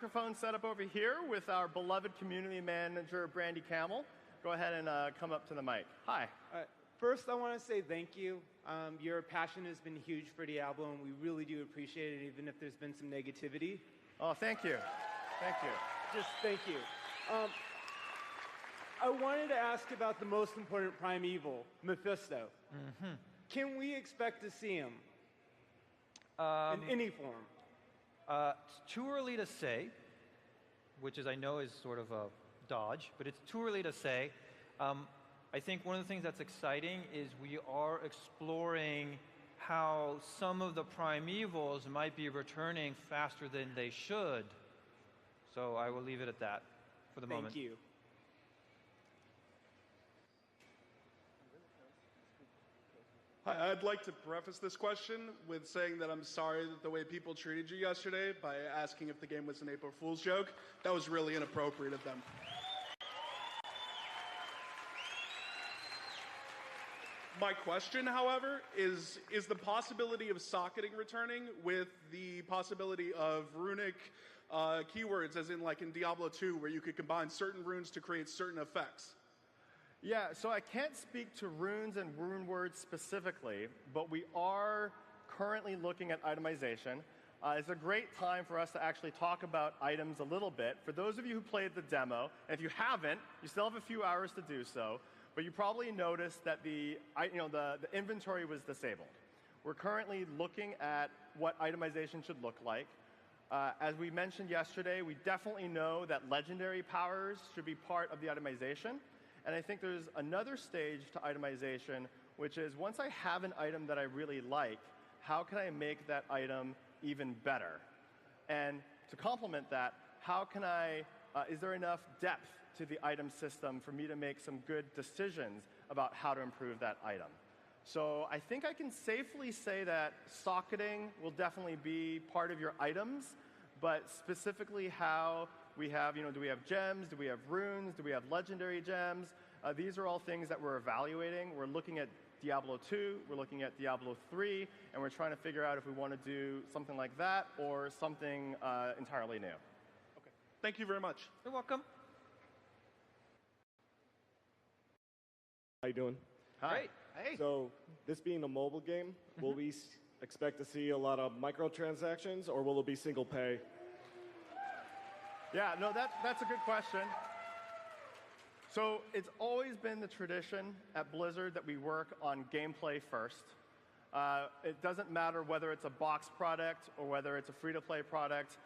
Microphone set up over here with our beloved community manager, Brandy Camel. Go ahead and come up to the mic. Hi. First, I want to say thank you. Your passion has been huge for Diablo, and we really do appreciate it, even if there's been some negativity. Oh, thank you. Thank you. Just thank you. I wanted to ask about the most important primeval, Mephisto. Mm-hmm. Can we expect to see him in any form? It's too early to say, which is I know is sort of a dodge, but it's too early to say. I think one of the things that's exciting is we are exploring how some of the primevals might be returning faster than they should. So I will leave it at that for the moment. Thank you. Hi, I'd like to preface this question with saying that I'm sorry that the way people treated you yesterday by asking if the game was an April Fool's joke. That was really inappropriate of them. My question, however, is the possibility of socketing returning with the possibility of runic keywords, as in like in Diablo 2, where you could combine certain runes to create certain effects? Yeah, so I can't speak to runes and rune words specifically, but we are currently looking at itemization. It's a great time for us to actually talk about items a little bit. For those of you who played the demo, and if you haven't, you still have a few hours to do so, but you probably noticed that the inventory was disabled. We're currently looking at what itemization should look like. As we mentioned yesterday, we definitely know that legendary powers should be part of the itemization. And I think there's another stage to itemization, which is once I have an item that I really like, how can I make that item even better? And to complement that, how can is there enough depth to the item system for me to make some good decisions about how to improve that item? So I think I can safely say that socketing will definitely be part of your items, but specifically how we have, do we have gems? Do we have runes? Do we have legendary gems? These are all things that we're evaluating. We're looking at Diablo 2, we're looking at Diablo 3, and we're trying to figure out if we want to do something like that or something entirely new. Okay. Thank you very much. You're welcome. How you doing? Hi. Great. Hey. So, this being a mobile game, will we expect to see a lot of microtransactions, or will it be single pay? Yeah, no, that's a good question. So it's always been the tradition at Blizzard that we work on gameplay first. It doesn't matter whether it's a box product or whether it's a free-to-play product.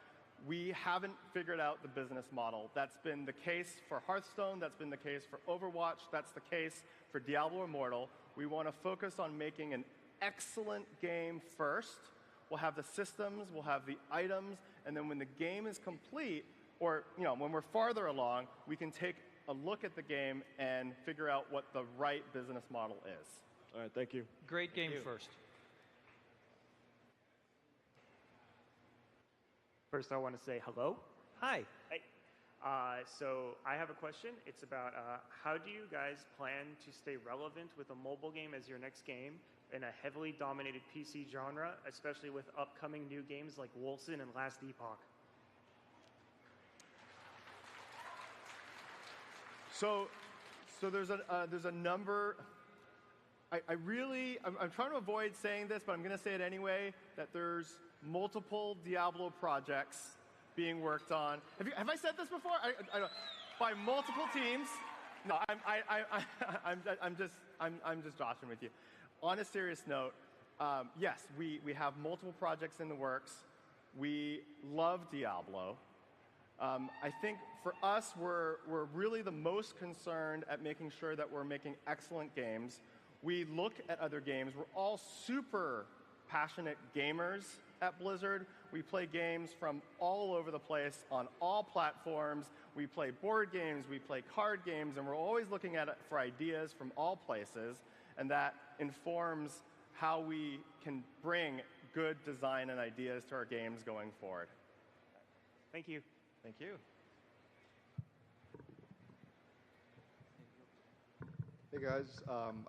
We haven't figured out the business model. That's been the case for Hearthstone. That's been the case for Overwatch. That's the case for Diablo Immortal. We want to focus on making an excellent game first. We'll have the systems, we'll have the items, and then when the game is complete, or when we're farther along, we can take a look at the game and figure out what the right business model is. All right, thank you. Great game first. First, I want to say hello. Hi. Hey. So I have a question. It's about how do you guys plan to stay relevant with a mobile game as your next game in a heavily dominated PC genre, especially with upcoming new games like Wolcen and Last Epoch? So there's a number. I'm trying to avoid saying this, but I'm going to say it anyway. That there's multiple Diablo projects being worked on. Have I said this before? I don't. By multiple teams. No, I'm just joshing with you. On a serious note, yes, we have multiple projects in the works. We love Diablo. I think for us, we're really the most concerned at making sure that we're making excellent games. We look at other games. We're all super passionate gamers at Blizzard. We play games from all over the place on all platforms. We play board games, we play card games, and we're always looking at it for ideas from all places, and that informs how we can bring good design and ideas to our games going forward. Thank you. Thank you. Hey guys,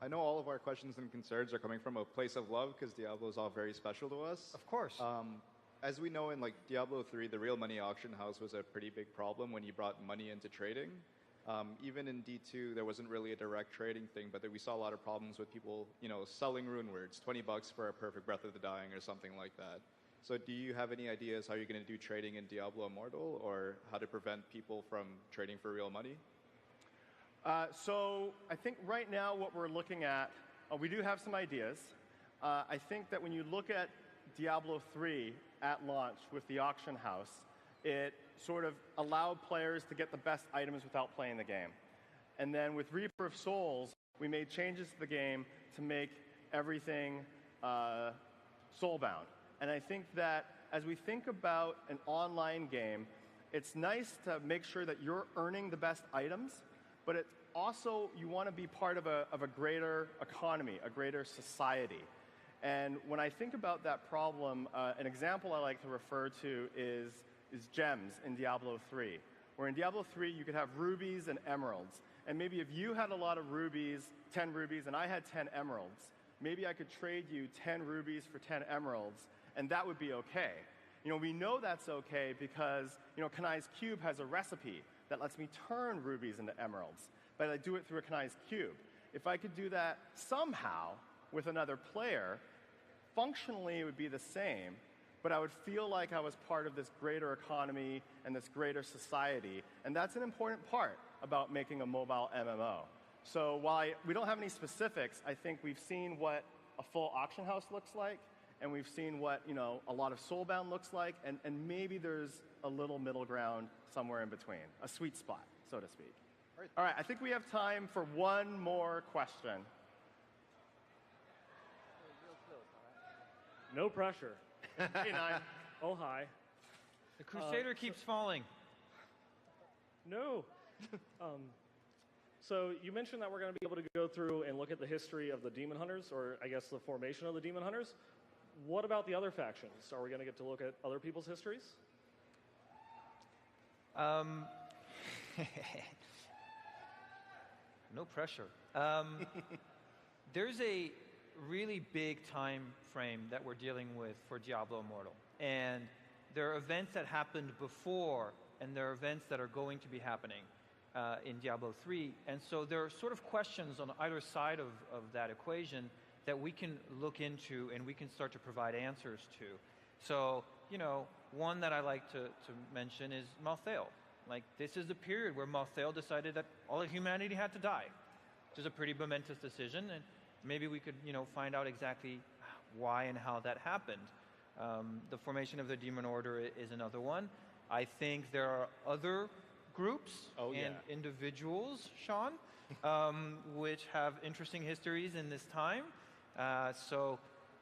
I know all of our questions and concerns are coming from a place of love because Diablo is all very special to us. Of course. as we know in like Diablo 3, the real money auction house was a pretty big problem when you brought money into trading. Even in D2, there wasn't really a direct trading thing, but we saw a lot of problems with people, selling rune words, $20 for a perfect Breath of the Dying or something like that. So do you have any ideas how you're going to do trading in Diablo Immortal, or how to prevent people from trading for real money? So I think right now what we're looking at, we do have some ideas. I think that when you look at Diablo 3 at launch with the auction house, it sort of allowed players to get the best items without playing the game. And then with Reaper of Souls, we made changes to the game to make everything soulbound. And I think that as we think about an online game, it's nice to make sure that you're earning the best items, but it's also, you want to be part of a greater economy, a greater society. And when I think about that problem, an example I like to refer to is gems in Diablo 3. Where in Diablo 3, you could have rubies and emeralds. And maybe if you had a lot of rubies, 10 rubies, and I had 10 emeralds, maybe I could trade you 10 rubies for 10 emeralds, and that would be okay. We know that's okay because, Kanai's Cube has a recipe that lets me turn rubies into emeralds, but I do it through a Kanai's Cube. If I could do that somehow with another player, functionally it would be the same, but I would feel like I was part of this greater economy and this greater society, and that's an important part about making a mobile MMO. So while we don't have any specifics, I think we've seen what a full auction house looks like, and we've seen what a lot of Soulbound looks like, and maybe there's a little middle ground somewhere in between, a sweet spot, so to speak. All right, I think we have time for one more question. No pressure. Hey, Nine. Oh, hi. The Crusader keeps falling. No. So you mentioned that we're going to be able to go through and look at the history of the Demon Hunters, or I guess the formation of the Demon Hunters. What about the other factions? Are we going to get to look at other people's histories? No pressure. There's a really big time frame that we're dealing with for Diablo Immortal. And there are events that happened before, and there are events that are going to be happening in Diablo 3. And so there are sort of questions on either side of that equation that we can look into and we can start to provide answers to. So, one that I like to mention is Malthael. Like, this is the period where Malthael decided that all of humanity had to die, which is a pretty momentous decision, and maybe we could, find out exactly why and how that happened. The formation of the Demon Order is another one. I think there are other groups and individuals, Sean, which have interesting histories in this time. So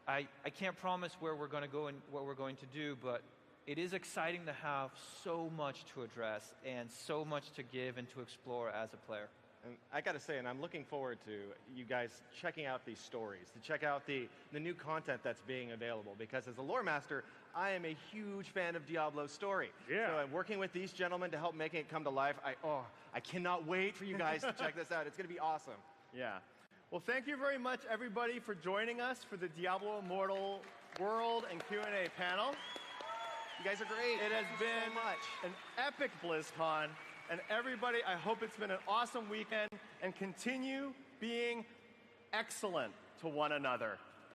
I can't promise where we're going to go and what we're going to do, but it is exciting to have so much to address and so much to give and to explore as a player. And I got to say, and I'm looking forward to you guys checking out these stories, to check out the new content that's being available, because as a lore master, I am a huge fan of Diablo's story. Yeah. So I'm working with these gentlemen to help making it come to life. I cannot wait for you guys to check this out. It's going to be awesome. Yeah. Well, thank you very much, everybody, for joining us for the Diablo Immortal World and Q&A panel. You guys are great. It has Thank you been so much. an epic BlizzCon. And everybody, I hope it's been an awesome weekend, and continue being excellent to one another.